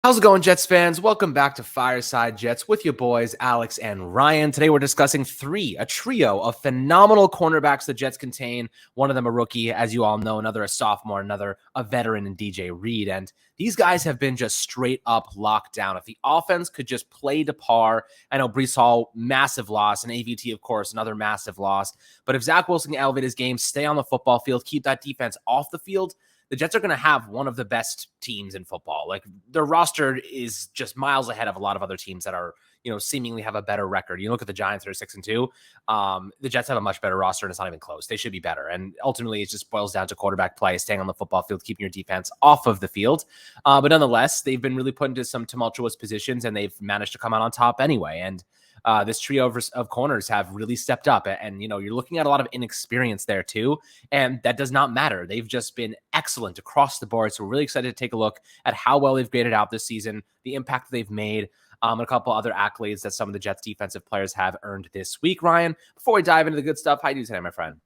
How's it going, Jets fans? Welcome back to Fireside Jets with your boys, Alex and Ryan. Today we're discussing a trio of phenomenal cornerbacks the Jets contain. One of them a rookie, as you all know, another a sophomore, another a veteran in DJ Reed. And these guys have been just straight up locked down. If the offense could just play to par, I know Breece Hall, massive loss, and AVT, of course, another massive loss. But if Zach Wilson can elevate his game, stay on the football field, keep that defense off the field, the Jets are going to have one of the best teams in football. Like, their roster is just miles ahead of a lot of other teams that are, seemingly have a better record. You look at the Giants, they're 6-2. The Jets have a much better roster, and it's not even close. They should be better. And ultimately, it just boils down to quarterback play, staying on the football field, keeping your defense off of the field. But nonetheless, they've been really put into some tumultuous positions, and they've managed to come out on top anyway. And this trio of corners have really stepped up. And, you're looking at a lot of inexperience there too. And that does not matter. They've just been excellent across the board. So we're really excited to take a look at how well they've graded out this season, the impact they've made, and a couple other accolades that some of the Jets defensive players have earned this week. Ryan, before we dive into the good stuff, how are you today, my friend?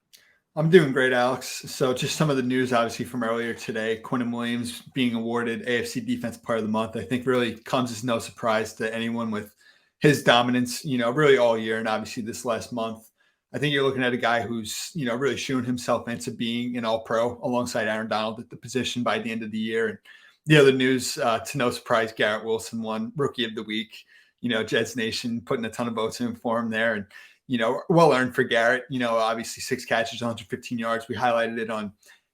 I'm doing great, Alex. So just some of the news, obviously, from earlier today. Quinnen Williams being awarded AFC Defense Player of the Month, I think really comes as no surprise to anyone with his dominance, really all year. And obviously this last month, I think you're looking at a guy who's, really shown himself into being an all-pro alongside Aaron Donald at the position by the end of the year. And the other news, to no surprise, Garrett Wilson won Rookie of the Week. Jets Nation putting a ton of votes in for him there. And well earned for Garrett. Obviously 6 catches, 115 yards. We highlighted it on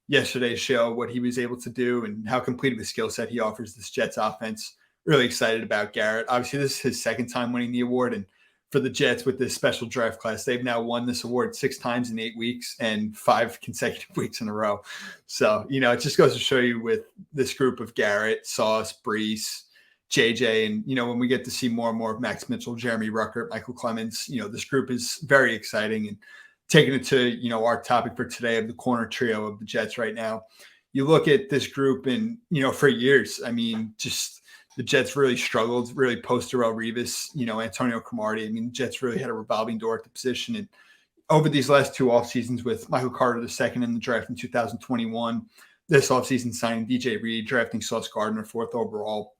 yesterday's show, what he was able to do and how complete of a skill set he offers this Jets offense. Really excited about Garrett. Obviously, this is his second time winning the award. And for the Jets with this special draft class, they've now won this award 6 times in 8 weeks and 5 consecutive weeks in a row. So, it just goes to show you with this group of Garrett, Sauce, Breece, JJ, and, when we get to see more and more of Max Mitchell, Jeremy Ruckert, Michael Clemens, this group is very exciting. And taking it to, our topic for today of the corner trio of the Jets right now, you look at this group and, for years, just the Jets really struggled, really post Darrelle Revis, Antonio Cromartie. The Jets really had a revolving door at the position. And over these last 2 off seasons with Michael Carter II in the draft in 2021, this offseason signing DJ Reed, drafting Sauce Gardner 4th overall.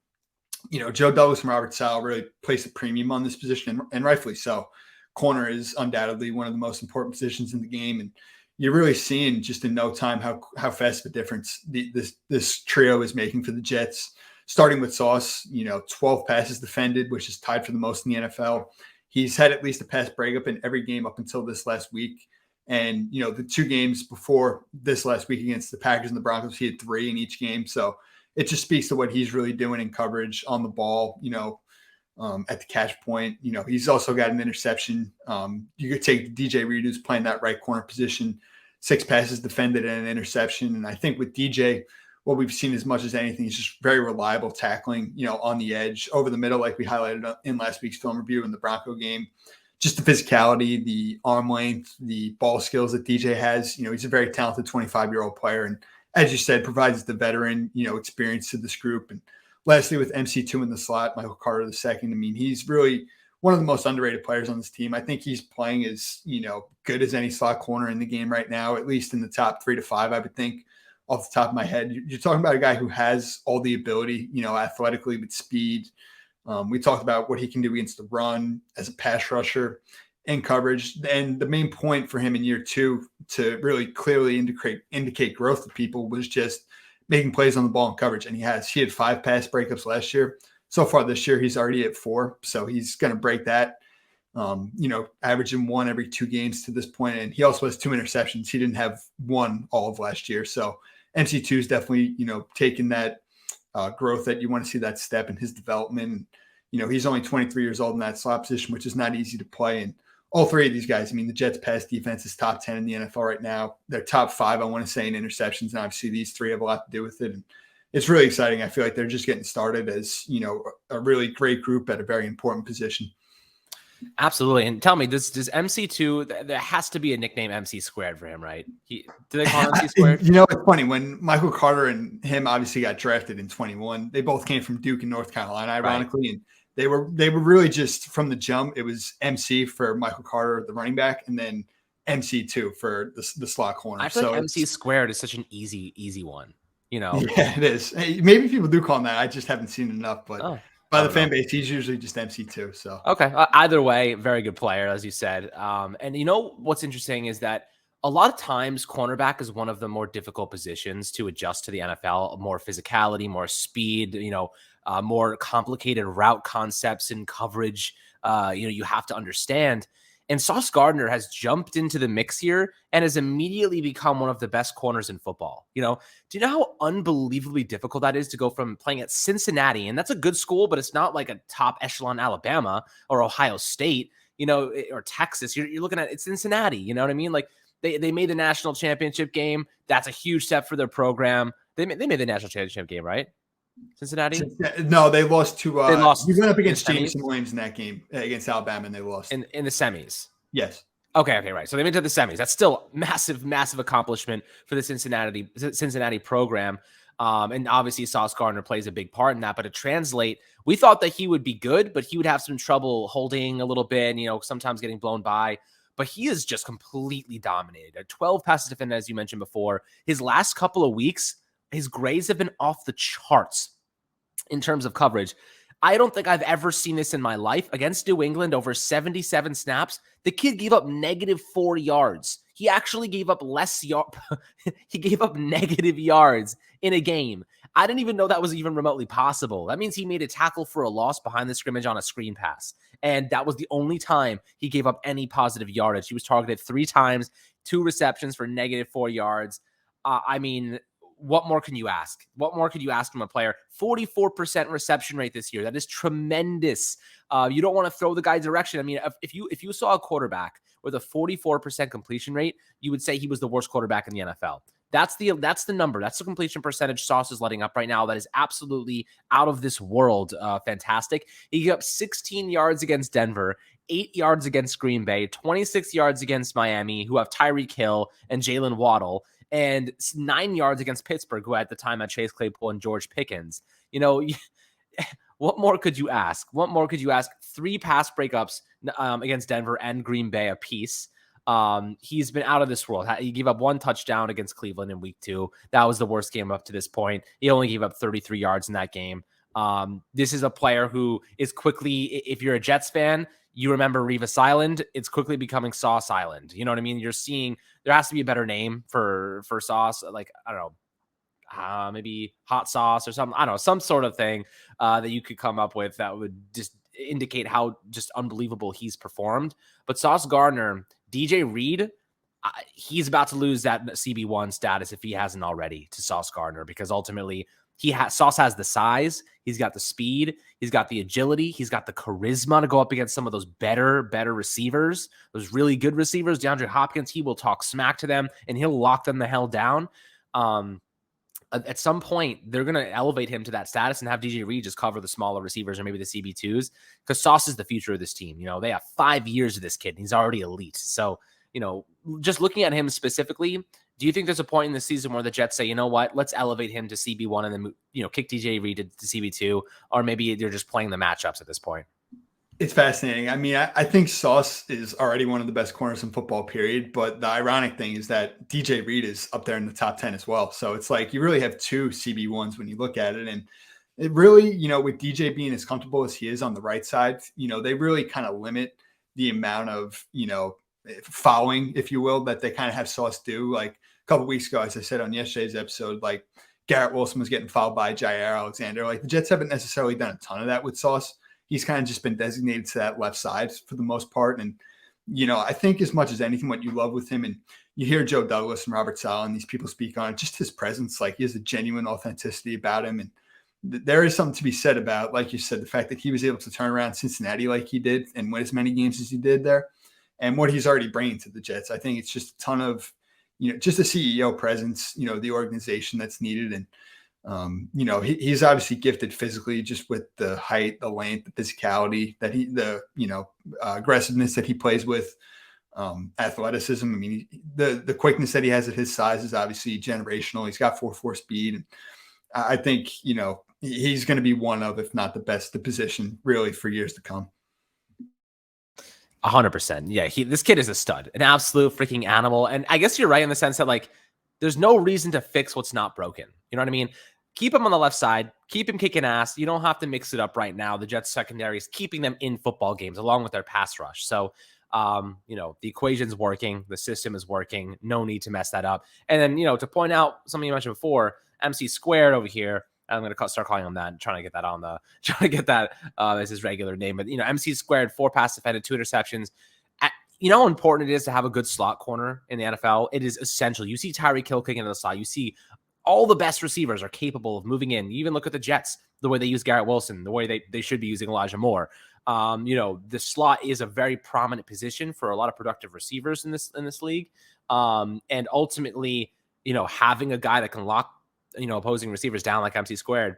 Joe Douglas and Robert Saleh really placed a premium on this position, and rightfully so. Corner is undoubtedly one of the most important positions in the game. And you're really seeing just in no time how fast of a difference this trio is making for the Jets. Starting with Sauce, 12 passes defended, which is tied for the most in the NFL. He's had at least a pass breakup in every game up until this last week. And, the 2 games before this last week against the Packers and the Broncos, he had 3 in each game. So it just speaks to what he's really doing in coverage on the ball, at the catch point. He's also got an interception. You could take DJ Reed, who's playing that right corner position, 6 passes defended and an interception. And I think with DJ, what we've seen as much as anything is just very reliable tackling, on the edge, over the middle, like we highlighted in last week's film review in the Bronco game. Just the physicality, the arm length, the ball skills that DJ has. He's a very talented 25-year-old player. And as you said, provides the veteran, experience to this group. And lastly, with MC2 in the slot, Michael Carter II, he's really one of the most underrated players on this team. I think he's playing as, good as any slot corner in the game right now, at least in the top 3 to 5, I would think. Off the top of my head, you're talking about a guy who has all the ability, athletically with speed. We talked about what he can do against the run as a pass rusher and coverage. And the main point for him in year 2 to really clearly indicate growth to people was just making plays on the ball and coverage. And he had 5 pass breakups last year. So far this year, he's already at 4. So he's going to break that, averaging 1 every 2 games to this point. And he also has 2 interceptions. He didn't have 1 all of last year. So MC2 is definitely, taking that growth that you want to see, that step in his development. He's only 23 years old in that slot position, which is not easy to play. And all 3 of these guys, the Jets pass defense is top 10 in the NFL right now. They're top 5, I want to say, in interceptions. And obviously these 3 have a lot to do with it. And it's really exciting. I feel like they're just getting started as, a really great group at a very important position. Absolutely. And tell me, does MC2, there has to be a nickname MC squared for him, right? Do they call him MC squared? It's funny. When Michael Carter and him obviously got drafted in 21, they both came from Duke and North Carolina, ironically. Right. And they were really just from the jump. It was MC for Michael Carter, the running back, and then MC2 for the slot corner. I feel like MC squared is such an easy one. Yeah, it is. Hey, maybe people do call him that. I just haven't seen enough, but Oh, by I the don't know. fan base, he's usually just MC2. So Okay. Either way, very good player, as you said. And what's interesting is that a lot of times cornerback is one of the more difficult positions to adjust to the NFL. More physicality, more speed. More complicated route concepts and coverage. You have to understand. And Sauce Gardner has jumped into the mix here and has immediately become one of the best corners in football. Do you know how unbelievably difficult that is to go from playing at Cincinnati? And that's a good school, but it's not like a top echelon Alabama or Ohio State, or Texas. You're looking at it's Cincinnati. You know what I mean? Like they made the national championship game. That's a huge step for their program. They made the national championship game, right? Cincinnati? no, they lost to. They He lost went up in the against semis? Jameson Williams in that game against Alabama, and they lost. In the semis. Yes. Okay, right. So they made it to the semis. That's still massive, massive accomplishment for the Cincinnati program. And obviously Sauce Gardner plays a big part in that. But to translate, we thought that he would be good, but he would have some trouble holding a little bit, sometimes getting blown by. But he is just completely dominated. 12 passes defended, as you mentioned before. His last couple of weeks, his grades have been off the charts in terms of coverage. I don't think I've ever seen this in my life. Against New England, over 77 snaps, the kid gave up -4 yards. He actually gave up less yards. He gave up negative yards in a game. I didn't even know that was even remotely possible. That means he made a tackle for a loss behind the scrimmage on a screen pass. And that was the only time he gave up any positive yardage. He was targeted 3 times, 2 receptions for -4 yards. What more can you ask? What more could you ask from a player? 44% reception rate this year. That is tremendous. You don't want to throw the guy direction. I mean, if you saw a quarterback with a 44% completion rate, you would say he was the worst quarterback in the NFL. That's the number. That's the completion percentage Sauce is letting up right now. That is absolutely out of this world. Fantastic. He got up 16 yards against Denver, 8 yards against Green Bay, 26 yards against Miami, who have Tyreek Hill and Jalen Waddle, and 9 yards against Pittsburgh, who at the time had Chase Claypool and George Pickens. What more could you ask? What more could you ask? 3 pass breakups against Denver and Green Bay apiece. He's been out of this world. He gave up 1 touchdown against Cleveland in week 2. That was the worst game up to this point. He only gave up 33 yards in that game. This is a player who is quickly, if you're a Jets fan, you remember Revis Island, it's quickly becoming Sauce Island. You know what I mean? You're seeing there has to be a better name for Sauce. Like, I don't know, maybe hot sauce or something. I don't know, some sort of thing that you could come up with that would just indicate how just unbelievable he's performed. But Sauce Gardner, DJ Reed, he's about to lose that CB1 status if he hasn't already to Sauce Gardner, because ultimately Sauce has the size, he's got the speed, he's got the agility, he's got the charisma to go up against some of those better receivers, those really good receivers. DeAndre Hopkins, he will talk smack to them and he'll lock them the hell down. At some point, they're going to elevate him to that status and have DJ Reed just cover the smaller receivers or maybe the CB2s, because Sauce is the future of this team. They have 5 years of this kid, and he's already elite. So, just looking at him specifically, do you think there's a point in the season where the Jets say, you know what, let's elevate him to CB1 and then, kick DJ Reed to CB2, or maybe they're just playing the matchups at this point? It's fascinating. I mean, I think Sauce is already one of the best corners in football, period. But the ironic thing is that DJ Reed is up there in the top 10 as well. So it's like you really have 2 CB1s when you look at it. And it really, with DJ being as comfortable as he is on the right side, they really kind of limit the amount of, following, if you will, that they kind of have Sauce do. Like a couple of weeks ago, as I said on yesterday's episode, like Garrett Wilson was getting fouled by Jair Alexander. Like the Jets haven't necessarily done a ton of that with Sauce. He's kind of just been designated to that left side for the most part. And, I think as much as anything, what you love with him, and you hear Joe Douglas and Robert Saleh and these people speak on it, just his presence, like he has a genuine authenticity about him. And there is something to be said about, like you said, the fact that he was able to turn around Cincinnati like he did and win as many games as he did there, and what he's already bringing to the Jets. I think it's just a ton of, just a CEO presence, the organization that's needed. And, he's obviously gifted physically, just with the height, the length, the physicality that aggressiveness that he plays with, athleticism. I mean, the quickness that he has at his size is obviously generational. He's got 4.4 speed. And I think, he's going to be one of, if not the best, at the position really for years to come. 100%. Yeah. This kid is a stud, an absolute freaking animal. And I guess you're right in the sense that, like, there's no reason to fix what's not broken. You know what I mean? Keep him on the left side. Keep him kicking ass. You don't have to mix it up right now. The Jets secondary is keeping them in football games along with their pass rush. So, the equation's working. The system is working. No need to mess that up. And then, to point out something you mentioned before, MC squared over here. I'm going to start calling him that. Trying to get that as his regular name. But, MC squared, 4 pass defended, 2 interceptions. You know how important it is to have a good slot corner in the NFL? It is essential. You see Tyreek Hill kicking into the slot. You see all the best receivers are capable of moving in. You even look at the Jets, the way they use Garrett Wilson, the way they should be using Elijah Moore. The slot is a very prominent position for a lot of productive receivers in this league. And ultimately, having a guy that can lock, opposing receivers down like MC squared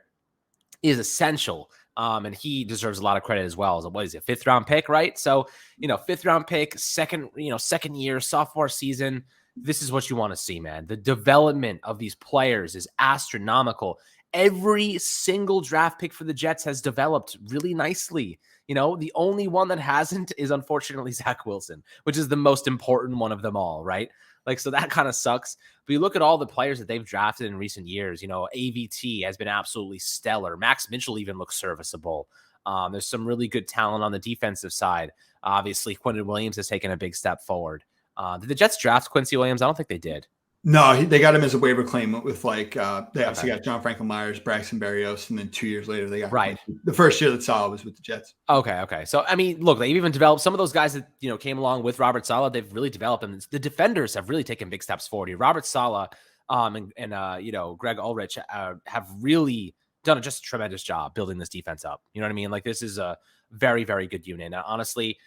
is essential. And he deserves a lot of credit as well. So what is it, 5th round pick, right? So, 5th round pick, second year, sophomore season. This is what you want to see, man. The development of these players is astronomical. Every single draft pick for the Jets has developed really nicely. The only one that hasn't is unfortunately Zach Wilson, which is the most important one of them all, right? So that kind of sucks. But you look at all the players that they've drafted in recent years, AVT has been absolutely stellar. Max Mitchell even looks serviceable. There's some really good talent on the defensive side. Obviously, Quentin Williams has taken a big step forward. Did the Jets draft Quincy Williams? I don't think they did. No, they got him as a waiver claim with they obviously got John Franklin Myers, Braxton Berrios, and then 2 years later they got Quincy. The first year that Saleh was with the Jets. Okay. So look, they've even developed some of those guys that came along with Robert Saleh. They've really developed them. The defenders have really taken big steps forward here. Robert Saleh, and Greg Ulrich have really done just a tremendous job building this defense up. You know what I mean? This is a very, very good unit. Now, honestly,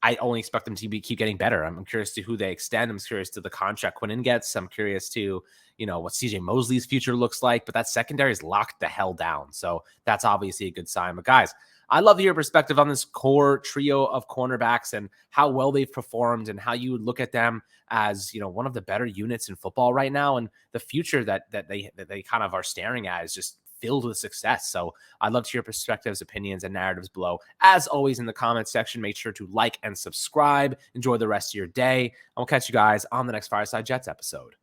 I only expect them to keep getting better. I'm curious to who they extend. I'm curious to the contract Quinnen gets. I'm curious to, what CJ Mosley's future looks like. But that secondary is locked the hell down. So that's obviously a good sign. But guys, I'd love to hear your perspective on this core trio of cornerbacks and how well they've performed and how you would look at them as, one of the better units in football right now. And the future that they kind of are staring at is just filled with success. So I'd love to hear perspectives, opinions, and narratives below. As always, in the comments section, make sure to like and subscribe. Enjoy the rest of your day. And we'll catch you guys on the next Fireside Jets episode.